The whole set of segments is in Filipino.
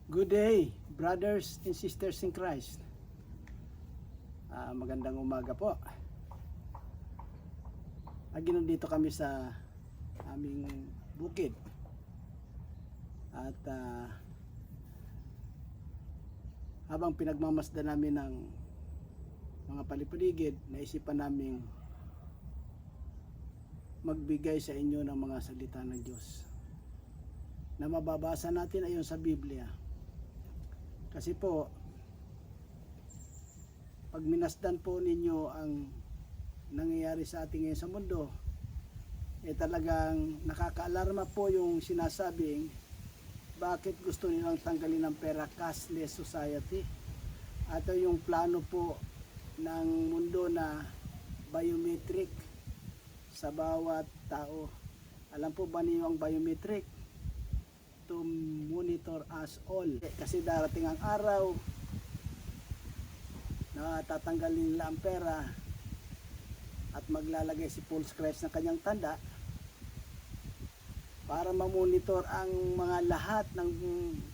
Good day, brothers and sisters in Christ. Magandang umaga po. Nandito kami sa aming bukid. At habang pinagmamasdan namin ng mga palipaligid, naisipan namin magbigay sa inyo ng mga salita ng Diyos na mababasa natin ayon sa Biblia. Kasi po, pag minasdan po ninyo ang nangyayari sa ating ngayon sa mundo, talagang nakakaalarma po yung sinasabing bakit gusto nilang tanggalin ang pera, cashless society, at yung plano po ng mundo na biometric sa bawat tao. Alam po ba niyo ang biometric? To monitor us all. Kasi darating ang araw na tatanggalin nila ang pera at maglalagay si Paul Scratch ng kanyang tanda para mamonitor ang mga lahat ng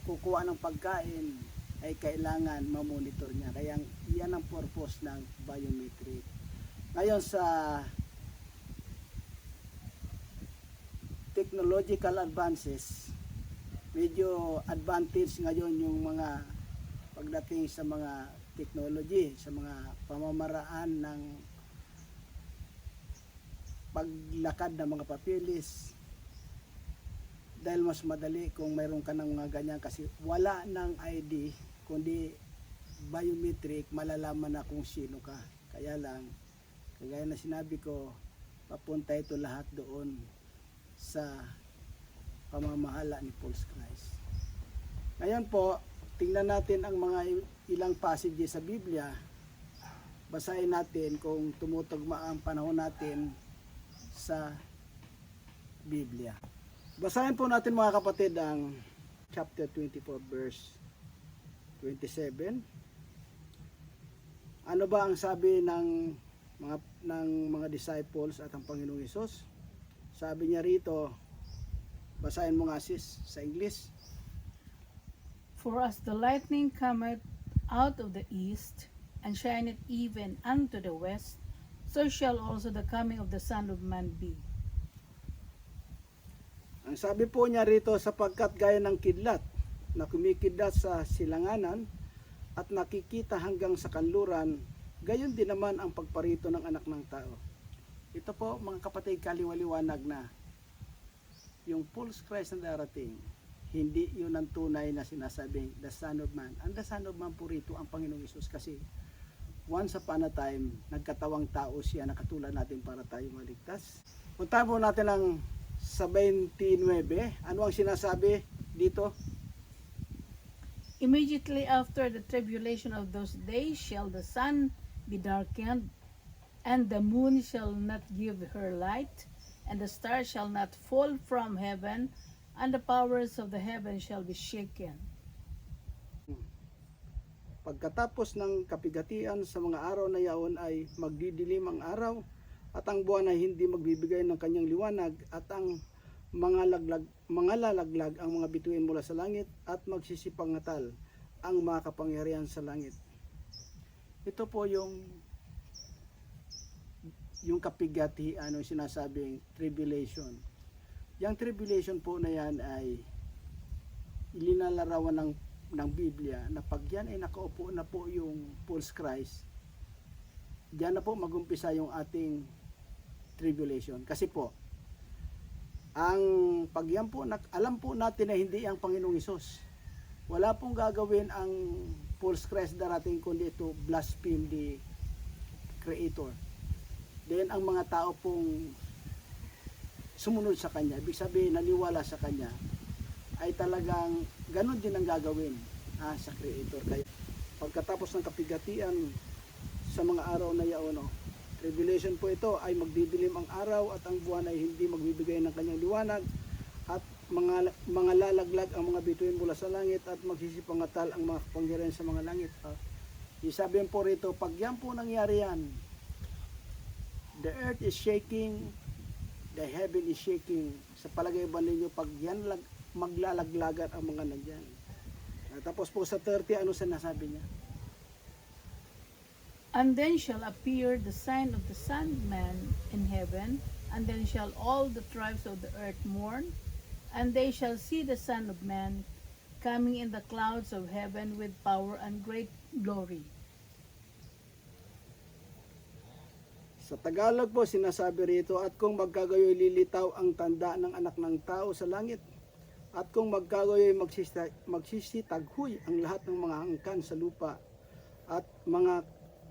kukuha ng pagkain ay kailangan mamonitor niya. Kaya yan ang purpose ng biometric. Ngayon sa technological advances, medyo advantage ngayon yung mga pagdating sa mga technology, sa mga pamamaraan ng paglakad ng mga papilis, dahil mas madali kung mayroon ka ng mga ganyan, kasi wala ng ID kundi biometric, malalaman na kung sino ka. Kaya lang, kagaya na sinabi ko, papunta ito lahat doon sa pamamahala ni Paul Christ. Ngayon po, tingnan natin ang mga ilang passages sa Biblia. Basahin natin kung tumutugma ang panahon natin sa Biblia. Basahin po natin mga kapatid ang chapter 24 verse 27. Ano ba ang sabi ng mga disciples at ang Panginoong Hesus? Sabi niya rito, basahin mo nga sis sa English. For as the lightning cometh out of the east, and shineth even unto the west, so shall also the coming of the Son of Man be. Ang sabi po niya rito, sapagkat gaya ng kidlat na kumikidlat sa silanganan at nakikita hanggang sa kanluran, gayon din naman ang pagparito ng anak ng tao. Ito po mga kapatid, kaliwaliwanag na yung false Christ na darating, hindi yun ang tunay na sinasabing the Son of Man. Ang the Son of Man po rito ang Panginoong Hesus, kasi once upon a time, nagkatawang tao siya na katulad natin para tayo maligtas. Punta po natin ang sa 29. Ano ang sinasabi dito? Immediately after the tribulation of those days shall the sun be darkened, and the moon shall not give her light, and the stars shall not fall from heaven, and the powers of the heaven shall be shaken. Pagkatapos ng kapigatian sa mga araw na yaon ay magdidilim ang araw, at ang buwan ay hindi magbibigay ng kanyang liwanag, at ang mga lalaglag ang mga bituin mula sa langit, at magsisipangatal ang mga kapangyarihan sa langit. Ito po yung kapigatian, yung sinasabing tribulation. Yung tribulation po na yan ay ilinalarawan ng Biblia na pag yan ay nakaupo na po yung false Christ, diyan na po magumpisa yung ating tribulation. Kasi po, ang pag yan po, alam po natin na hindi ang Panginoong Hesus. Wala pong gagawin ang false Christ darating kundi ito blaspheme the Creator. Then ang mga tao pong sumunod sa kanya, ibig sabihin naniwala sa kanya, ay talagang ganun din ang gagawin sa Creator. Kaya pagkatapos ng kapigatian sa mga araw na yaon, tribulation po ito, ay magdidilim ang araw at ang buwan ay hindi magbibigay ng kanyang liwanag, at mga lalaglag ang mga bituin mula sa langit, at magsisipangatal ang mga kapangyarihan sa mga langit. Isabihin po rito, pag yan po nangyari yan, the earth is shaking, the heaven is shaking. Sa palagay ba ninyo, pag yan maglalaglagan ang mga nandyan? At Tapos po sa 30, ano sinasabi niya? And then shall appear the sign of the Son of Man in heaven, and then shall all the tribes of the earth mourn, and they shall see the Son of Man coming in the clouds of heaven with power and great glory. Sa Tagalog po, sinasabi rito, at kung magkagayoy lilitaw ang tanda ng anak ng tao sa langit, at kung magkagayoy magsisitaghoy ang lahat ng mga angkan sa lupa, at mga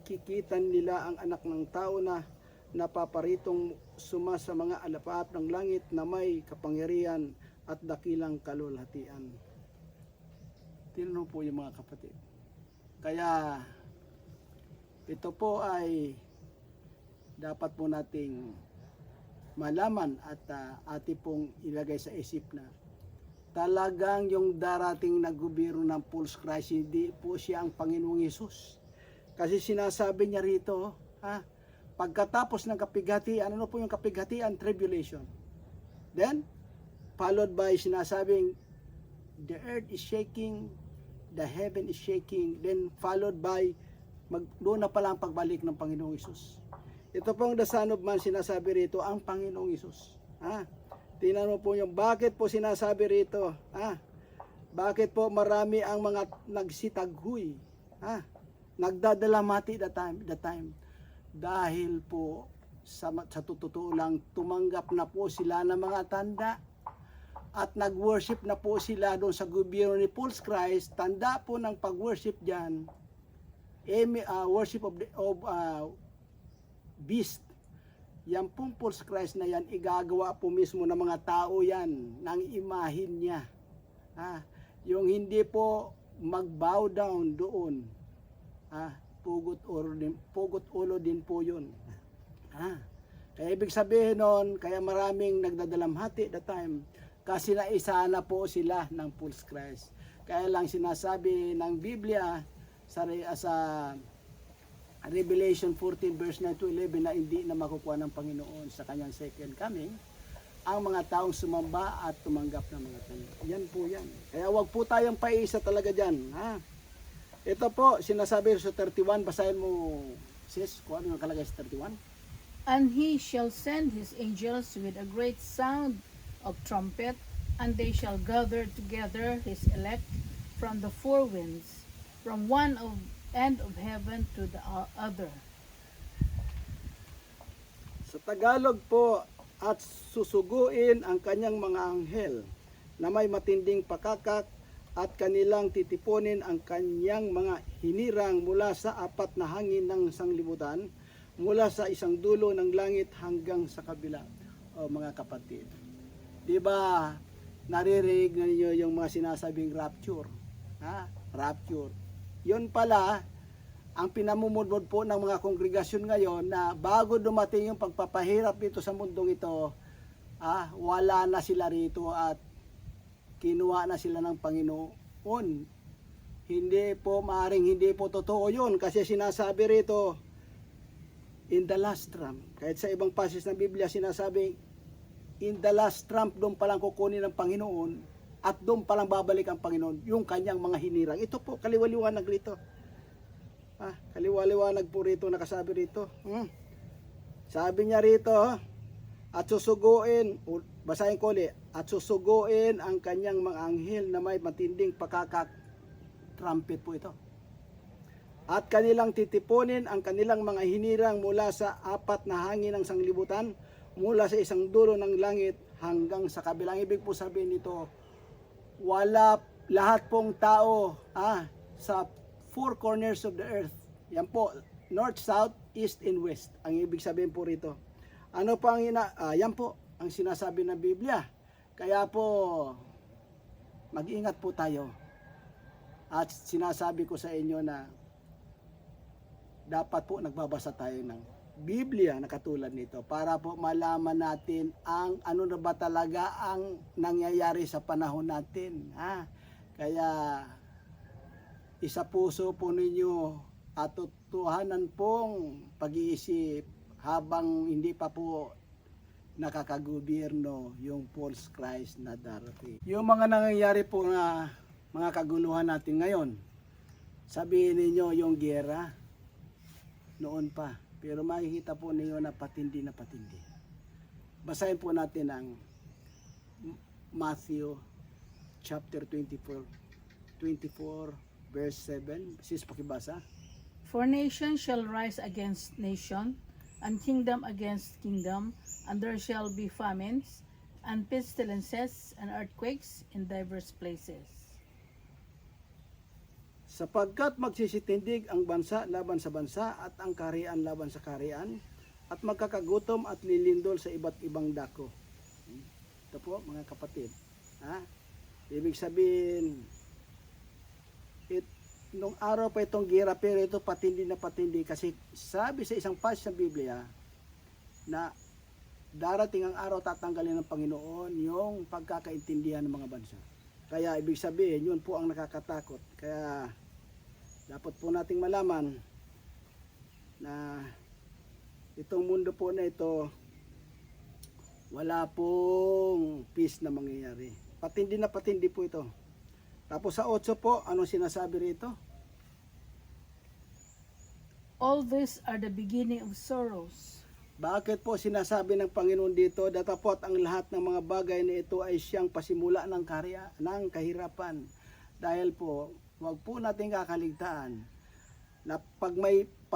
kikitan nila ang anak ng tao na napaparitong suma sa mga alapaap ng langit na may kapangyarihan at dakilang kalulhatian. Tinanong po yung mga kapatid. Kaya ito po ay dapat po nating malaman at ati pong ilagay sa isip na talagang yung darating na gobyerno ng false Christ, hindi po siya ang Panginoong Hesus. Kasi sinasabi niya rito, pagkatapos ng kapighatian, ano po yung kapighatian? Tribulation. Then, followed by sinasabing, the earth is shaking, the heaven is shaking, then followed by, doon na pala ang pagbalik ng Panginoong Hesus. Ito pong the Son of Man, sinasabi rito, ang Panginoong Hesus. Tingnan mo po yung bakit po sinasabi rito. Bakit po marami ang mga nagsitaghoy. Nagdadalamati the time. Dahil po sa totoo lang, tumanggap na po sila ng mga tanda. At nag-worship na po sila doon sa gobyerno ni false Christ. Tanda po ng pag-worship dyan. Worship of beast. Yan pong false Christ na yan, igagawa po mismo ng mga tao yan, ng imahin niya. Yung hindi po mag-bow down doon, pugot ulo din po yun. Kaya ibig sabihin nun, kaya maraming nagdadalamhati that time, kasi naisa na po sila ng false Christ. Kaya lang sinasabi ng Biblia sa Revelation 14 verse 9 to 11 na hindi na makukuha ng Panginoon sa kanyang second coming ang mga taong sumamba at tumanggap ng mga tanda. Yan po yan. Kaya wag po tayong paisa talaga dyan. Ito po, sinasabi sa 31, basahin mo sis, kung ano yung kalagay sa 31. And he shall send his angels with a great sound of trumpet, and they shall gather together his elect from the four winds, from one end of heaven to the other. Sa Tagalog po, at susuguin ang kanyang mga anghel na may matinding pakakak at kanilang titipunin ang kanyang mga hinirang mula sa apat na hangin ng sanglibutan, mula sa isang dulo ng langit hanggang sa kabila. O mga kapatid, di ba naririnig na ninyo yung mga sinasabing rapture? Rapture. Yun pala ang pinamumudmod po ng mga kongregasyon ngayon na bago dumating yung pagpapahirap dito sa mundong ito, wala na sila rito at kinuha na sila ng Panginoon. Hindi po, maaring hindi po totoo yun kasi sinasabi rito, in the last trump. Kahit sa ibang passage ng Biblia sinasabi, in the last trump, doon palang kukunin ng Panginoon at doon palang babalik ang Panginoon, yung kanyang mga hinirang. Ito po, kaliwaliwanag rito. Kaliwaliwanag po rito, nakasabi rito. Sabi niya rito, at susuguin, basahin ko ulit, at susuguin ang kanyang mga anghel na may matinding pakakak, trumpet po ito. At kanilang titipunin ang kanilang mga hinirang mula sa apat na hangin ng sanglibutan, mula sa isang dulo ng langit hanggang sa kabilang. Ibig po sabihin nito, wala lahat pong tao sa four corners of the earth. Yan po, north, south, east, and west. Ang ibig sabihin po rito. Ano po ang yan po ang sinasabi ng Biblia. Kaya po, mag-ingat po tayo. At sinasabi ko sa inyo na dapat po nagbabasa tayo ng Biblia na katulad nito para po malaman natin ang ano na ba talaga ang nangyayari sa panahon natin. Kaya isa puso po ninyo at tutuhanan pong pag-iisip habang hindi pa po nakakagobyerno yung false Christ na darating. Yung mga nangyayari po na mga kaguluhan natin ngayon. Sabihin ninyo yung giyera noon pa. Pero makikita po ninyo na patindi na patindi. Basahin po natin ang Matthew chapter 24 verse 7. Sis, pakibasa. For nation shall rise against nation, and kingdom against kingdom, and there shall be famines, and pestilences, and earthquakes in diverse places. Sapagkat magsisitindig ang bansa laban sa bansa at ang kaharian laban sa kaharian at magkakagutom at lilindol sa iba't ibang dako. Ito po mga kapatid. Ha? Ibig sabihin, nung araw pa itong gira, pero ito patindi na patindi kasi sabi sa isang passage ng Biblia na darating ang araw tatanggalin ng Panginoon yung pagkakaintindihan ng mga bansa. Kaya ibig sabihin, yun po ang nakakatakot. Kaya dapat po nating malaman na itong mundo po na ito, wala pong peace na mangyayari. Patindi na patindi po ito. Tapos sa 8 po, anong sinasabi rito? All these are the beginning of sorrows. Bakit po sinasabi ng Panginoon dito, datapot ang lahat ng mga bagay na ito ay siyang pasimula ng kahirapan. Dahil po, wag po natin kakaligtaan na pag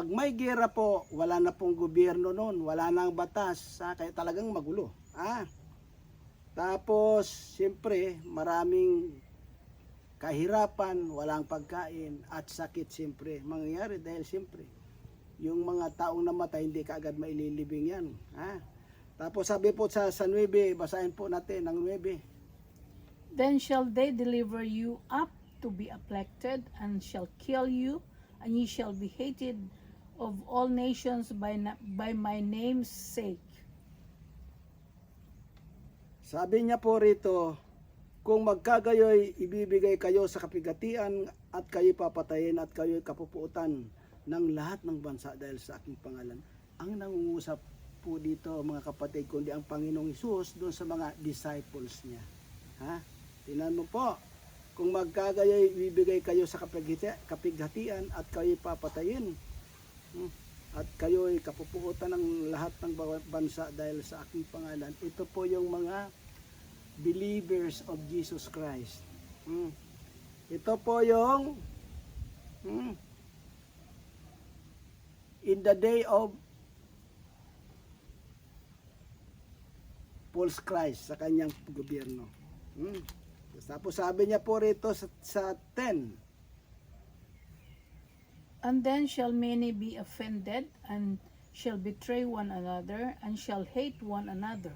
may gera po, wala na pong gobyerno noon, wala nang batas, kaya talagang magulo. Tapos, siyempre, maraming kahirapan, walang pagkain at sakit siyempre mangyayari dahil siyempre yung mga taong namatay hindi kaagad maililibing yan. Tapos sabi po sa 9, basahin po natin ang 9. Then shall they deliver you up to be afflicted, and shall kill you, and ye shall be hated of all nations by my name's sake. Sabi niya po rito, kung magkagayoy, ibibigay kayo sa kapigatian at kayo papatayin at kayo kapupuutan ng lahat ng bansa dahil sa aking pangalan. Ang nangungusap po dito mga kapatid, kundi ang Panginoong Hesus doon sa mga disciples niya. Tingnan mo po, kung magkagayoy, ibibigay kayo sa kapighatian at kayo papatayin. At kayo'y kapupuutan ng lahat ng bansa dahil sa aking pangalan. Ito po yung mga believers of Jesus Christ. Ito po yung in the day of false Christ sa kanyang gobyerno. Tapos sabi niya po rito sa 10. And then shall many be offended, and shall betray one another, and shall hate one another.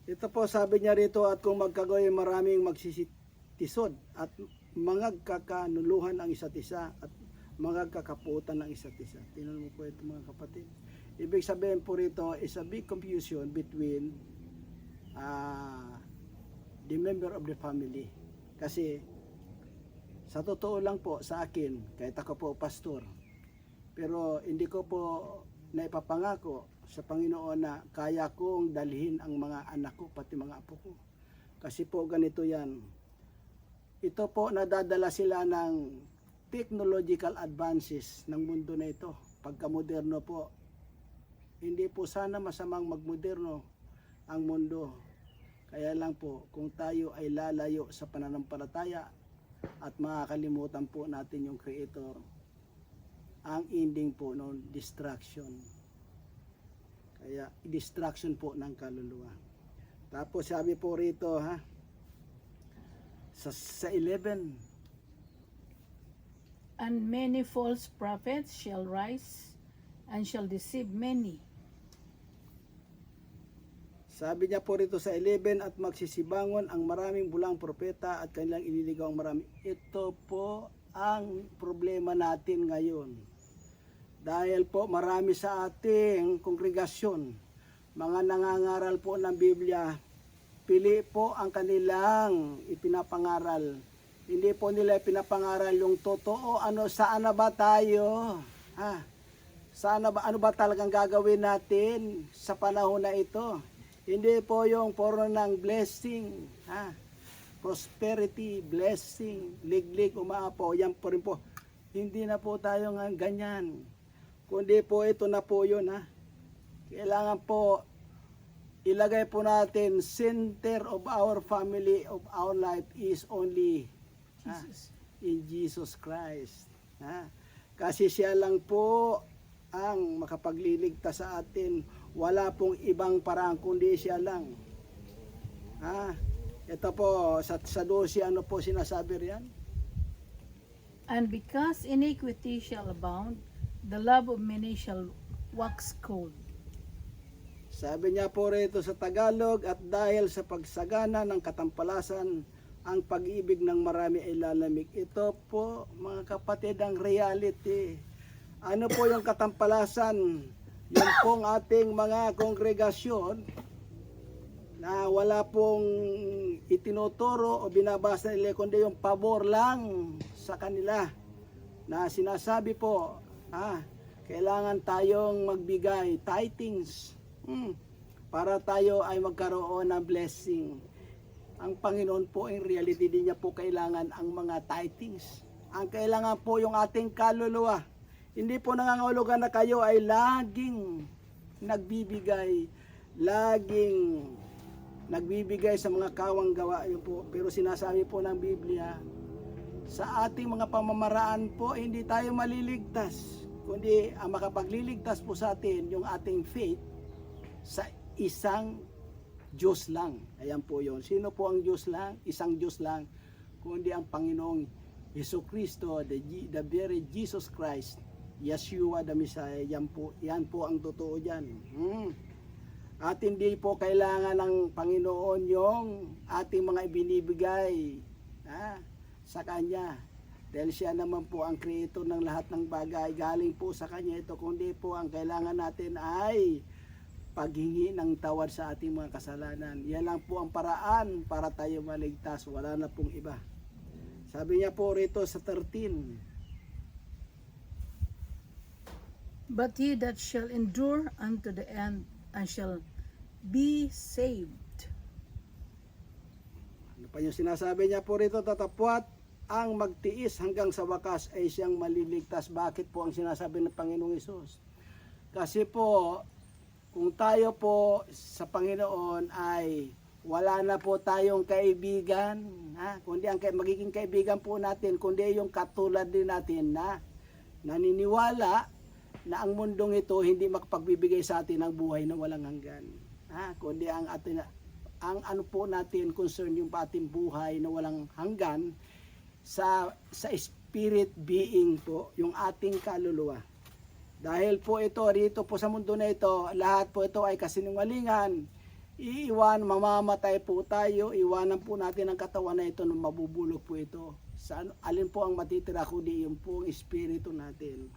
Ito po sabi niya rito, at kung magkagayoy maraming magsisitisod at magkakanuluhan ang isa't isa at magkakapuutan ng isa't isa. Tingnan mo po ito mga kapatid. Ibig sabihin po rito is a big confusion between the member of the family. Kasi sa totoo lang po sa akin, kahit ako po pastor, pero hindi ko po naipapangako sa Panginoon na kaya kong dalhin ang mga anak ko, pati mga apo ko. Kasi po ganito yan. Ito po nadadala sila ng technological advances ng mundo na ito. Pagka-moderno po, hindi po sana masamang magmoderno ang mundo. Kaya lang po, kung tayo ay lalayo sa pananampalataya at makakalimutan po natin yung Creator, ang ending po noon, distraction. Kaya, distraction po ng kaluluwa. Tapos sabi po rito, sa 11, And many false prophets shall rise, and shall deceive many. sabi niya po rito sa 11, at magsisibangon ang maraming bulang propeta at kanilang ililigaw ang marami. Ito po ang problema natin ngayon. Dahil po marami sa ating kongregasyon, mga nangangaral po ng Biblia, pili po ang kanilang ipinapangaral. Hindi po nila ipinapangaral yung totoo, saan na ba tayo? Ano ba talagang gagawin natin sa panahon na ito? Hindi po yung puro ng blessing. prosperity, blessing, liglig, umaapaw, yan po rin po. Hindi na po tayo nga ganyan. Kundi po ito na po yun ha. Kailangan po ilagay po natin center of our family, of our life is only Jesus. in Jesus Christ. Kasi siya lang po ang makapagliligtas sa atin. Wala pong ibang paraan kundi siya lang. Ito po sa 12 ano po sinasabi riyan? And because iniquity shall abound, the love of many shall wax cold. Sabi niya po rito sa Tagalog, at dahil sa pagsagana ng katampalasan, ang pag-ibig ng marami ay lalamig. Ito po, mga kapatid, ang reality. Ano po yung katampalasan? Yung pong ating mga kongregasyon na wala pong itinuturo o binabasa nila, kundi yung pabor lang sa kanila. Na sinasabi po, kailangan tayong magbigay tithings. Para tayo ay magkaroon ng blessing. Ang Panginoon po in reality din niya po kailangan ang mga tithings. Ang kailangan po yung ating kaluluwa. Hindi po nangangahulugan na kayo ay laging nagbibigay, laging nagbibigay sa mga kawang gawa. Yun po. Pero sinasabi po ng Biblia, sa ating mga pamamaraan po, hindi tayo maliligtas. Kundi ang makapagliligtas po sa atin, yung ating faith, sa isang Diyos lang. Ayan po yun. Sino po ang Diyos lang? Isang Diyos lang. Kundi ang Panginoong Jesucristo, the very Jesus Christ, Yeshua the Messiah. Yan po ang totoo dyan. At hindi po kailangan ng Panginoon yung ating mga ibinibigay sa Kanya. Dahil siya naman po ang creator ng lahat ng bagay. Galing po sa Kanya ito. Kundi po ang kailangan natin ay paghingi ng tawad sa ating mga kasalanan. Yan lang po ang paraan para tayo maligtas. Wala na pong iba. Sabi niya po rito sa 13. But he that shall endure unto the end and shall be saved. Ano pa yung sinasabi niya po rito? Tatapwat ang magtiis hanggang sa wakas ay siyang maliligtas. Bakit po ang sinasabi ng Panginoong Hesus? Kasi po, kung tayo po sa Panginoon ay wala na po tayong kaibigan, kundi ang magiging kaibigan po natin, kundi yung katulad din natin na naniniwala na ang mundong ito hindi makapagbibigay sa atin ng buhay na walang hanggan. Kundi ang ano po natin concern yung ating buhay na walang hanggan sa spirit being po, yung ating kaluluwa. Dahil po ito, rito po sa mundo na ito, lahat po ito ay kasinungalingan. Mamamatay po tayo, iwanan po natin ang katawan na ito nung mabubulok po ito. Alin po ang matitira kundi yung pong espiritu natin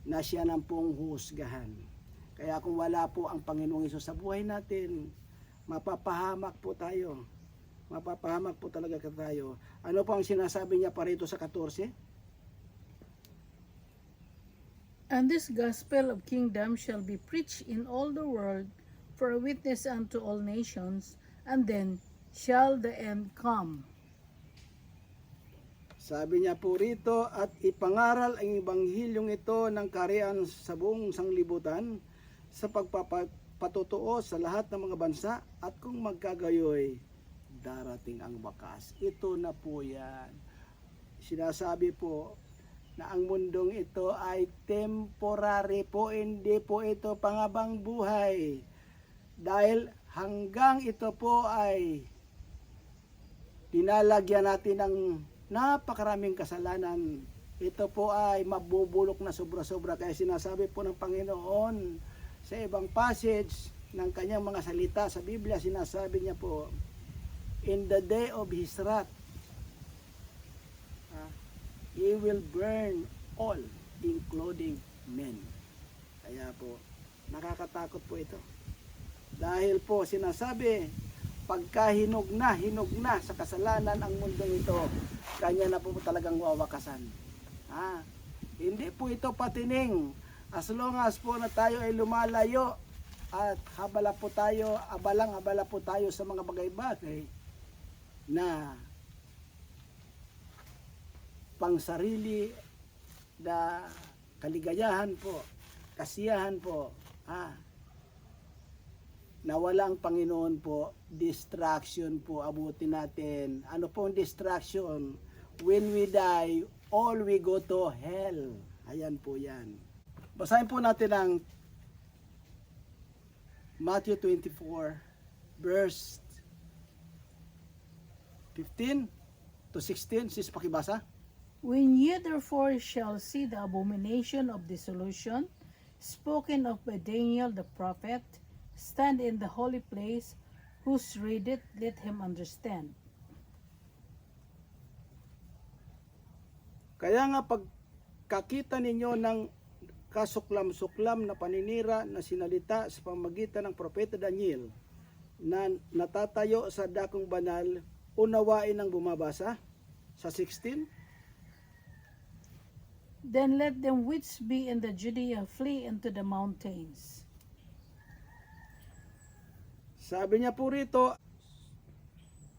na siya nang pong husgahan. Kaya kung wala po ang Panginoong Hesus sa buhay natin, mapapahamak po tayo. Mapapahamak po talaga tayo. Ano po ang sinasabi niya pa rito sa 14? And this gospel of kingdom shall be preached in all the world for a witness unto all nations, and then shall the end come. Sabi niya po rito, at ipangaral ang ebanghilyong ito ng kaharian sa buong sanglibutan sa pagpapatutuo sa lahat ng mga bansa, at kung magkagayoy, darating ang wakas. Ito na po yan. Sinasabi po na ang mundong ito ay temporary po, hindi po ito pangabang buhay. Dahil hanggang ito po ay dinalagyan natin ng napakaraming kasalanan, ito po ay mabubulok na sobra-sobra. Kaya sinasabi po ng Panginoon sa ibang passage ng kanyang mga salita sa Biblia, sinasabi niya po, in the day of His wrath, He will burn all, including men. Kaya po, nakakatakot po ito. Dahil po sinasabi, pagka hinog na sa kasalanan ang mundong ito, kanya na po talagang wawakasan. Hindi po ito patining. As long as po na tayo ay lumalayo at abalang-abala po tayo sa mga bagay-bagay na pangsarili na kaligayahan po, kasiyahan po, nawala ang Panginoon po, distraction po abutin natin. Ano pong distraction? When we die, all we go to hell. Ayan po yan. Basahin po natin ang Matthew 24, verse 15 to 16. Sis, pakibasa. When ye therefore shall see the abomination of dissolution, spoken of by Daniel the prophet, stand in the holy place, whose readeth, let him understand. Kaya nga pagkakita ninyo ng kasuklam-suklam na paninira na sinalita sa pamagitan ng propeta Daniel na natatayo sa dakong banal, unawain ang bumabasa sa 16. Then let them which be in the Judea flee into the mountains. Sabi niya po rito,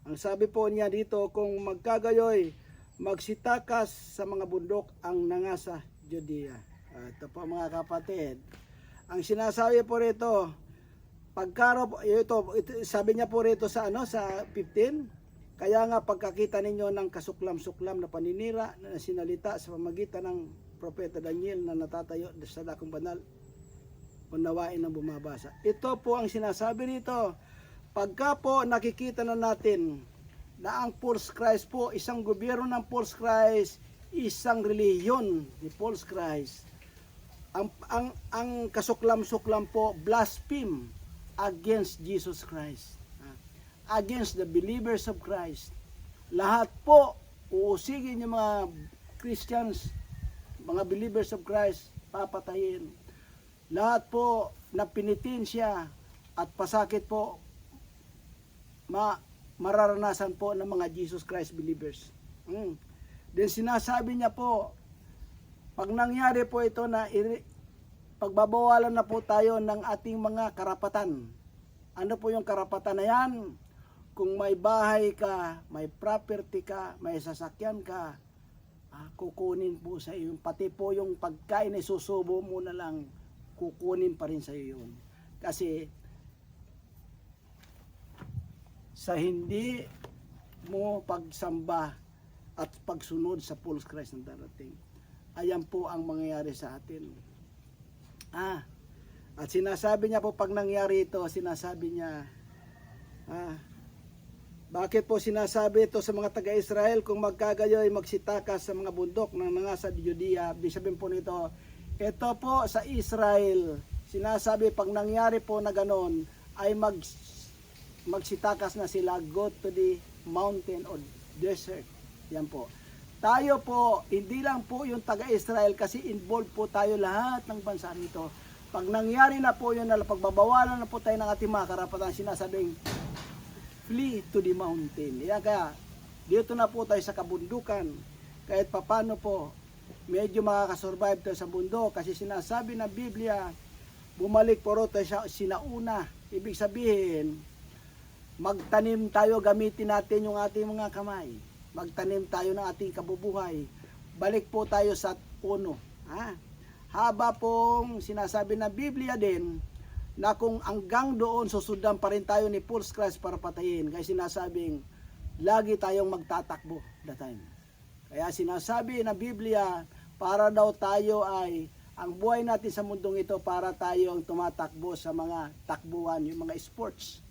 ang sabi po niya dito, kung magkagayoy, magsitakas sa mga bundok ang nangasa Judea. Ito po mga kapatid. Ang sinasabi po rito, sabi niya po rito sa sa 15, kaya nga pagkakita ninyo ng kasuklam-suklam na paninira na sinalita sa pamagitan ng propeta Daniel na natatayo sa dakong banal, unawain ang bumabasa. Ito po ang sinasabi rito. Pagka po nakikita na natin na ang false Christ po, isang gobyerno ng false Christ, isang reliyon ni false Christ, ang kasuklam-suklam po, blaspheme against Jesus Christ, against the believers of Christ. Lahat po uusigin yung mga Christians, mga believers of Christ, papatayin. Lahat po na pinitin siya at pasakit po mararanasan po ng mga Jesus Christ believers. Then sinasabi niya po, pag nangyari po ito na pagbabawalan na po tayo ng ating mga karapatan. Ano po yung karapatan na yan? Kung may bahay ka, may property ka, may sasakyan ka, kukunin po sa iyo. Pati po yung pagkain ay susubo mo na lang, kukunin pa rin sa iyo yun. Kasi sa hindi mo pagsamba at pagsunod sa false Christ na darating, ayan po ang mangyayari sa atin. At sinasabi niya po, pag nangyari ito, sinasabi niya, bakit po sinasabi ito sa mga taga-Israel, kung magkagayoy magsitakas sa mga bundok ng nangasa Judea? Ibig sabihin po nito, ito po sa Israel, sinasabi pag nangyari po na ganon, ay magsitakas na sila, go to the mountain or desert. Yan po. Tayo po, hindi lang po yung taga-Israel, kasi involved po tayo lahat ng bansa nito. Pag nangyari na po yun, na pagbabawalan na po tayo ng ating mga karapatan, sinasabing, flee to the mountain. Kaya dito na po tayo sa kabundukan. Kahit papano po, medyo makakasurvive tayo sa bundok. Kasi sinasabi ng Biblia, bumalik po tayo sa sinauna. Ibig sabihin, magtanim tayo, gamitin natin yung ating mga kamay. Magtanim tayo ng ating kabubuhay. Balik po tayo sa puno. Haba pong sinasabi ng Biblia din, na kung hanggang doon susundan pa rin tayo ni false Christ para patayin. Kaya sinasabing, lagi tayong magtatakbo that time. Kaya sinasabi ng Biblia, para daw tayo ay, ang buhay natin sa mundong ito, para tayo ang tumatakbo sa mga takbuhan, yung mga sports.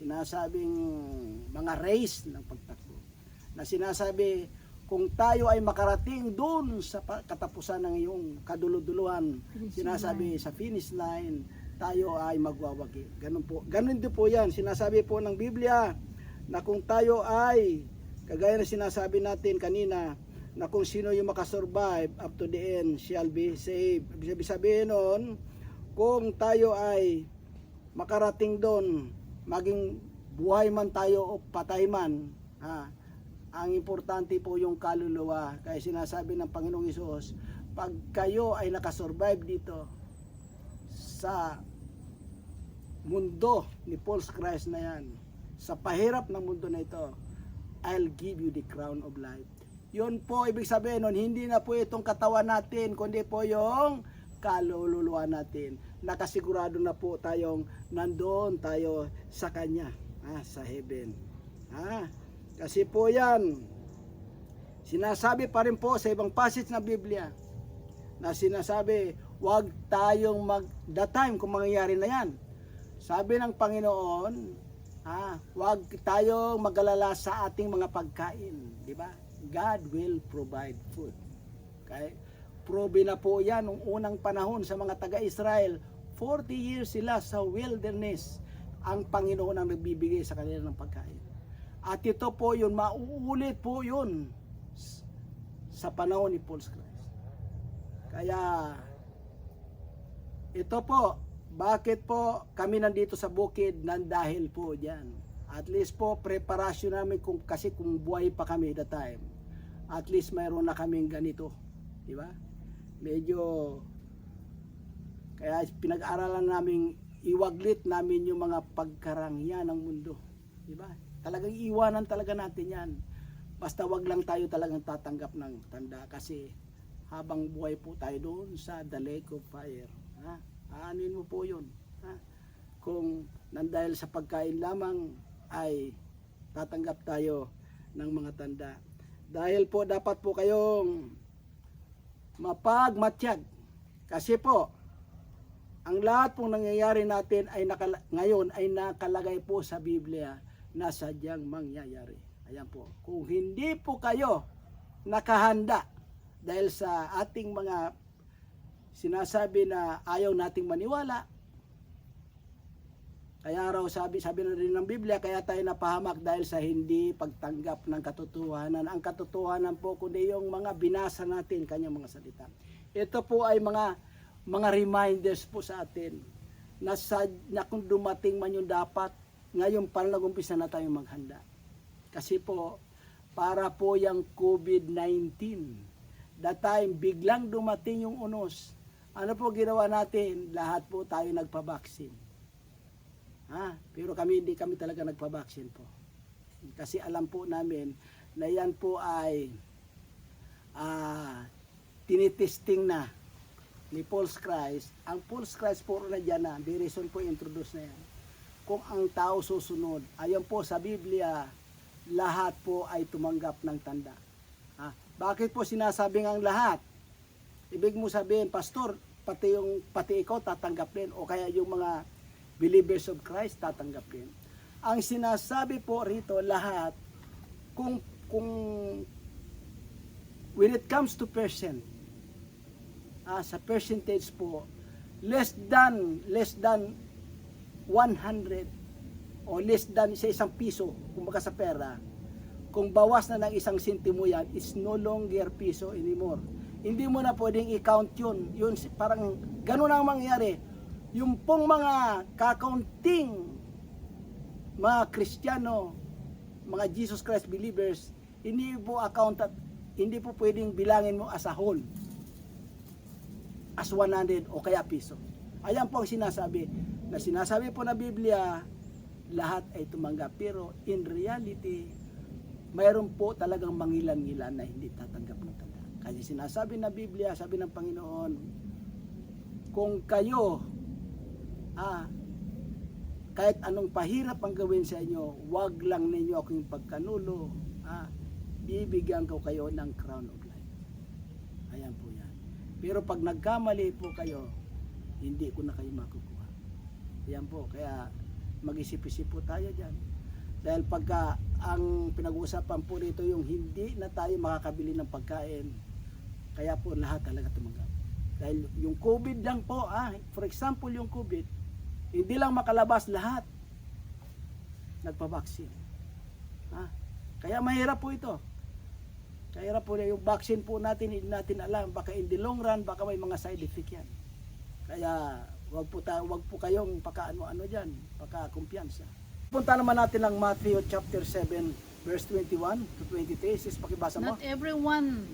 Sinasabing mga race ng pagtakbo. Na sinasabi, kung tayo ay makarating doon sa katapusan ng iyong kaduluduluhan, sinasabi sa finish line, tayo ay magwawagi. Ganun po. Ganun din po yan. Sinasabi po ng Biblia na kung tayo ay, kagaya na sinasabi natin kanina, na kung sino yung makasurvive up to the end shall be saved. Ibig sabihin nun, kung tayo ay makarating doon, maging buhay man tayo o patay man, ang importante po yung kaluluwa. Kaya sinasabi ng Panginoong Hesus, pag kayo ay nakasurvive dito sa mundo ni false Christ na yan, sa pahirap ng mundo na ito, I'll give you the crown of life. Yun po, ibig sabihin nun, hindi na po itong katawan natin, kundi po yung kaluluwa natin. Nakasigurado na po tayong nandoon tayo sa Kanya, sa heaven. Kasi po yan, sinasabi pa rin po sa ibang passage na Biblia, na sinasabi, huwag tayong the time kung mangyayari na yan. Sabi ng Panginoon, huwag tayong mag-alala sa ating mga pagkain, di ba? God will provide food. Okay? Probe na po yan nung unang panahon sa mga taga-Israel. 40 years sila sa wilderness. Ang Panginoon ang nagbibigay sa kanila ng pagkain. At ito po yun, mauulit po yun sa panahon ni Paul Christ. Kaya, ito po, bakit po kami nandito sa bukid nang dahil po dyan. At least po, preparasyon namin kasi kung buhay pa kami that time. At least mayroon na kaming ganito. Di ba? Medyo, kaya pinag-aralan namin, iwaglit namin yung mga pagkarangyan ng mundo. Di ba? Talagang iwanan talaga natin yan. Basta wag lang tayo talagang tatanggap ng tanda kasi habang buhay po tayo doon sa the lake of fire. Aanin mo po yun. Kung nandahil sa pagkain lamang ay tatanggap tayo ng mga tanda. Dahil po dapat po kayong mapagmatyag. Kasi po, ang lahat pong nangyayari natin ay ngayon ay nakalagay po sa Biblia na sadyang mangyayari. Ayan po. Kung hindi po kayo nakahanda dahil sa ating mga sinasabi na ayaw nating maniwala, kaya raw sabi na rin ng Biblia, kaya tayo napahamak dahil sa hindi pagtanggap ng katotohanan. Ang katotohanan po kundi yung mga binasa natin, kanyang mga salita. Ito po ay mga reminders po sa atin na kung dumating man yung dapat, ngayon pa nag-umpisa na tayong maghanda. Kasi po, para po yung COVID-19, that time, biglang dumating yung unos. Ano po ginawa natin? Lahat po tayo nagpabaksin. Pero hindi kami talaga nagpabaksin po. Kasi alam po namin na yan po ay tinitesting na ni Paul Christ. Ang Paul Christ po na dyan na, the reason po introduce na yan. Kung ang tao susunod, ayon po sa Biblia, lahat po ay tumanggap ng tanda. Bakit po sinasabing ang lahat? Ibig mo sabihin, Pastor, pati ikaw tatanggap din, o kaya yung mga believers of Christ tatanggap din. Ang sinasabi po rito, lahat, kung when it comes to percent, sa percentage po, less than 100 o less than sa isang piso, kumbaga sa pera, kung bawas na ng isang sentimo yan, it's no longer piso anymore. Hindi mo na pwedeng i-count yun. Yun parang ganun ang mangyari. Yung pong mga kakaunting mga Kristiyano, mga Jesus Christ believers, hindi po hindi po pwedeng bilangin mo as a whole, as 100 o kaya piso. Ayan po ang sinasabi po na Biblia, lahat ay tumanggap. Pero in reality, mayroon po talagang mangilan-ngilan na hindi tatanggap ng tanda. Kasi sinasabi na Biblia, sabi ng Panginoon, kung kayo, kahit anong pahirap ang gawin sa inyo, wag lang ninyo aking pagkanulo, bibigyan ko kayo ng crown of life. Ayan po yan. Pero pag nagkamali po kayo, hindi ko na kayo makukuha. Ayan po, kaya mag-isip-isip po tayo dyan. Dahil pagka ang pinag-uusapan po rito yung hindi na tayo makakabili ng pagkain, kaya po lahat talaga tumanggap. Dahil yung COVID lang po, for example yung COVID, hindi lang makalabas lahat nagpabaksin. Kaya mahirap po ito. Kaya po yung vaccine po natin, hindi natin alam, baka in the long run, baka may mga side effect yan. Kaya wag po kayong pakaano-ano diyan, paka-kumpiyansa. Punta naman natin ang Matthew chapter 7 verse 21 to 23. Sis, pakibasa mo. Not everyone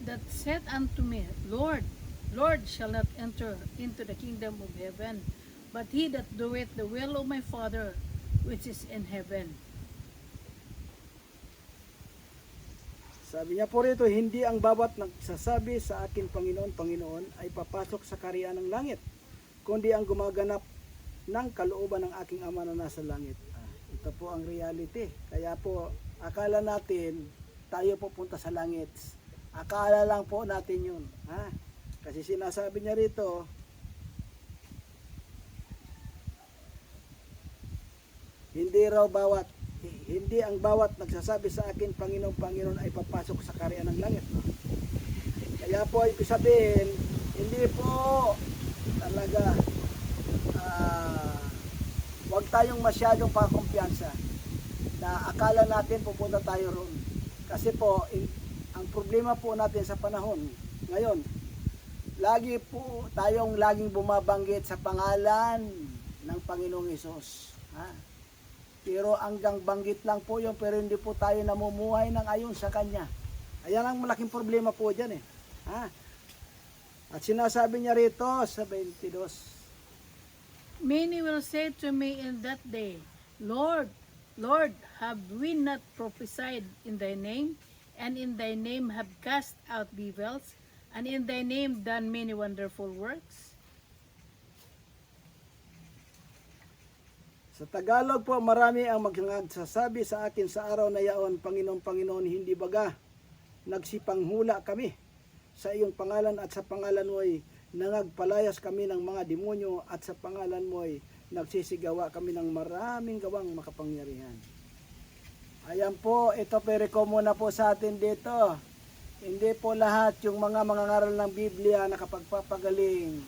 that said unto me, Lord, Lord, shall not enter into the kingdom of heaven, but he that doeth the will of my Father which is in heaven. Sabi niya po rito, hindi ang bawat nagsasabi sa akin, Panginoon, Panginoon, ay papasok sa kaharian ng langit, kundi ang gumaganap ng kalooban ng aking Ama na nasa langit. Ito po ang reality. Kaya po, akala natin, tayo po punta sa langit. Akala lang po natin yun. Kasi sinasabi niya rito, hindi ang bawat nagsasabi sa akin, Panginoon, Panginoon, ay papasok sa kaharian ng langit. Kaya po, ibig sabihin, hindi po talaga huwag tayong masyadong pakumpiyansa na akala natin pupunta tayo roon. Kasi po, ang problema po natin sa panahon ngayon, lagi po tayong laging bumabanggit sa pangalan ng Panginoong Hesus. Pero hanggang banggit lang po yun, pero hindi po tayo namumuhay ng ayon sa Kanya. Ayan ang malaking problema po dyan eh. At sinasabi niya rito sa 22, Many will say to me in that day, Lord, Lord, have we not prophesied in thy name, and in thy name have cast out devils, and in thy name done many wonderful works? Sa Tagalog po, marami ang magsasabi sa akin sa araw na yaon, Panginoon, Panginoon, hindi baga nagsipanghula kami sa iyong pangalan at sa pangalan mo'y nangagpalayas kami ng mga demonyo at sa pangalan mo'y nagsisigawa kami ng maraming gawang makapangyarihan. Ayan po, ito periko muna po sa atin dito. Hindi po lahat yung mga mangangaral ng Biblia na kapag papagaling,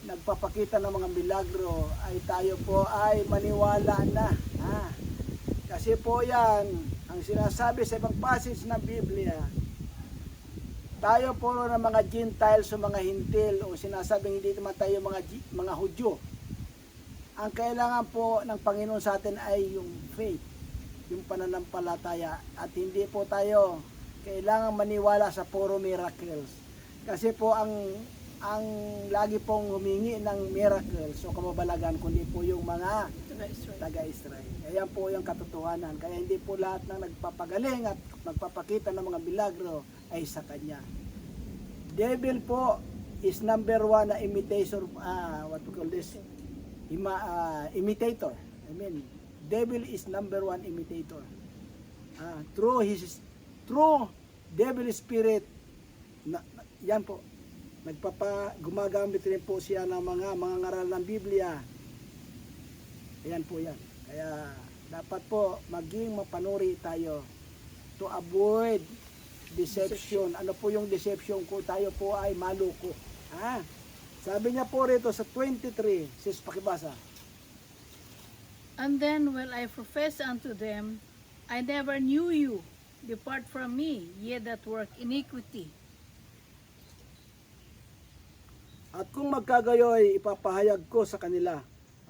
nagpapakita ng mga milagro, ay tayo po ay maniwala na. Kasi po yan, ang sinasabi sa ibang passage ng Biblia, tayo po ng mga Gentiles o mga Hintil, o sinasabing hindi naman tayo mga Hudyo. Ang kailangan po ng Panginoon sa atin ay yung faith, yung pananampalataya, at hindi po tayo kailangan maniwala sa puro miracles. Kasi po ang lagi pong humingi ng miracles o kababalagan, kundi po yung mga taga-Israel. Ayan po yung katotohanan. Kaya hindi po lahat ng nagpapagaling at nagpapakita ng mga milagro ay sa Kanya. Devil po is number one na imitator, what we call this, imitator. Devil is number one imitator. True devil spirit, yan po, gumagamit rin po siya ng mga ngaral ng Biblia. Ayan po yan. Kaya dapat po maging mapanuri tayo to avoid deception. Ano po yung deception ko? Tayo po ay maluko. Sabi niya po rito sa 23, sis pakibasa. And then will I profess unto them, I never knew you. Depart from me, ye that work iniquity. At kung magkagayoy, ipapahayag ko sa kanila.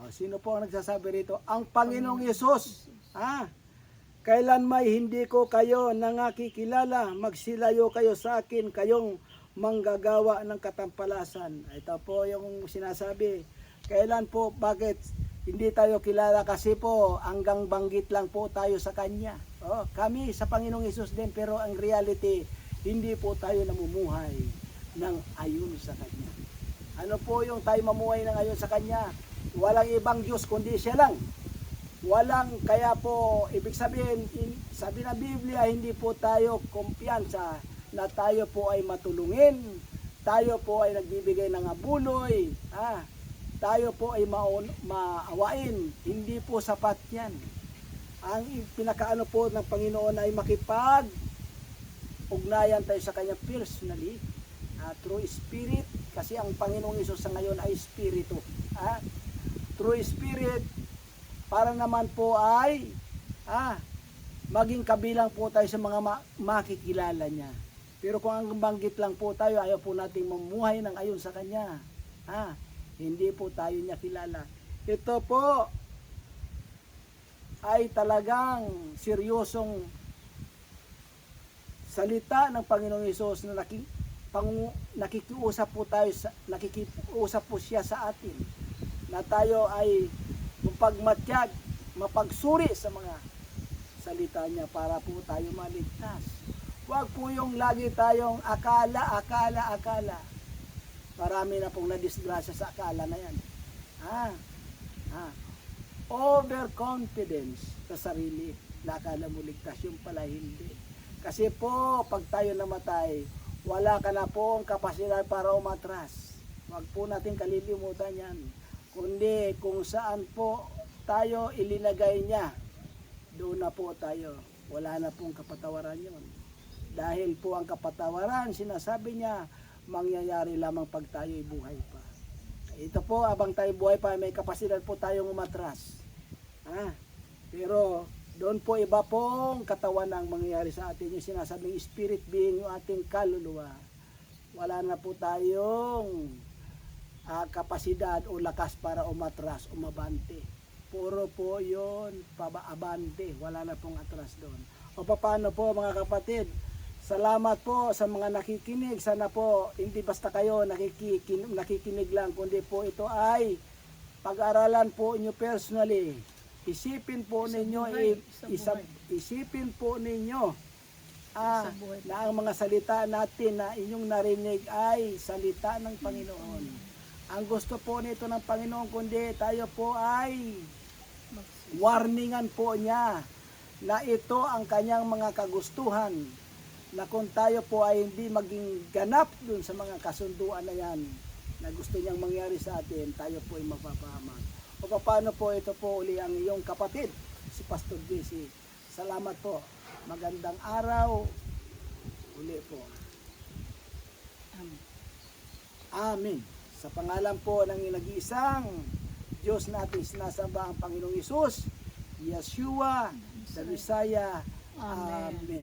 Sino po ang nagsasabi rito? Ang Panginoong Yesus. Kailan may hindi ko kayo nangakikilala, magsilayo kayo sa akin, kayong manggagawa ng katampalasan. Ito po yung sinasabi. Kailan po, bakit hindi tayo kilala? Kasi po, hanggang banggit lang po tayo sa Kanya. Kami sa Panginoong Yesus din, pero ang reality, hindi po tayo namumuhay ng ayon sa Kanya. Ano po yung tayo mamuhay ng ayon sa Kanya? Walang ibang Diyos kundi siya lang. Kaya po, ibig sabihin, sabi ng Biblia, hindi po tayo kumpiyansa na tayo po ay matulungin, tayo po ay nagbibigay ng abuloy, tayo po ay maawain. Hindi po sapat yan. Ang pinakaano po ng Panginoon ay makipag-ugnayan tayo sa Kanya personally, through Spirit, kasi ang Panginoong Hesus sa ngayon ay Espiritu. Through Spirit, para naman po ay maging kabilang po tayo sa mga makikilala niya. Pero kung ang banggit lang po tayo, ayaw po nating mamuhay ng ayon sa Kanya. Hindi po tayo niya kilala. Ito po ay talagang seryosong salita ng Panginoong Hesus na nakikiusap po siya sa atin na tayo ay mapagmatyag, mapagsuri sa mga salita niya para po tayo maligtas. Huwag po yung lagi tayong akala. Marami na pong nadisgrasya sa akala na yan. Overconfidence sa sarili. Nakala mo ligtas, yung pala hindi. Kasi po, pag tayo namatay, wala ka na pong kapasidad para umatras. Huwag po natin kalilimutan yan. Kundi kung saan po tayo ilinagay niya, doon na po tayo. Wala na pong kapatawaran yon. Dahil po ang kapatawaran, sinasabi niya, mangyayari lamang pag tayo'y buhay pa. Ito po, abang tayo buhay pa, may kapasidad po tayong umatras. Pero doon po iba pong katawan ang mangyayari sa atin, yung sinasabing spirit being, yung ating kaluluwa. Wala na po tayong kapasidad o lakas para umatras, umabante. Puro po yun, pabaabante, wala na pong atras doon. O paano po mga kapatid? Salamat po sa mga nakikinig. Sana po hindi basta kayo nakikinig lang, kundi po ito ay pag-aralan po inyo personally. Isipin po ninyo, isipin po ninyo na ang mga salita natin na inyong narinig ay salita ng Panginoon. Ang gusto po nito ng Panginoon, kundi tayo po ay warningan po niya na ito ang kanyang mga kagustuhan, na kung tayo po ay hindi maging ganap dun sa mga kasunduan na yan na gusto niyang mangyari sa atin, tayo po ay mapapahamak. O paano po ito po uli ang iyong kapatid, si Pastor JC. Salamat po. Magandang araw. Uli po. Amen. Sa pangalan po ng nag-iisang Diyos natin sinasamba ang Panginoong Hesus, Yeshua, sa Bisaya. Amen.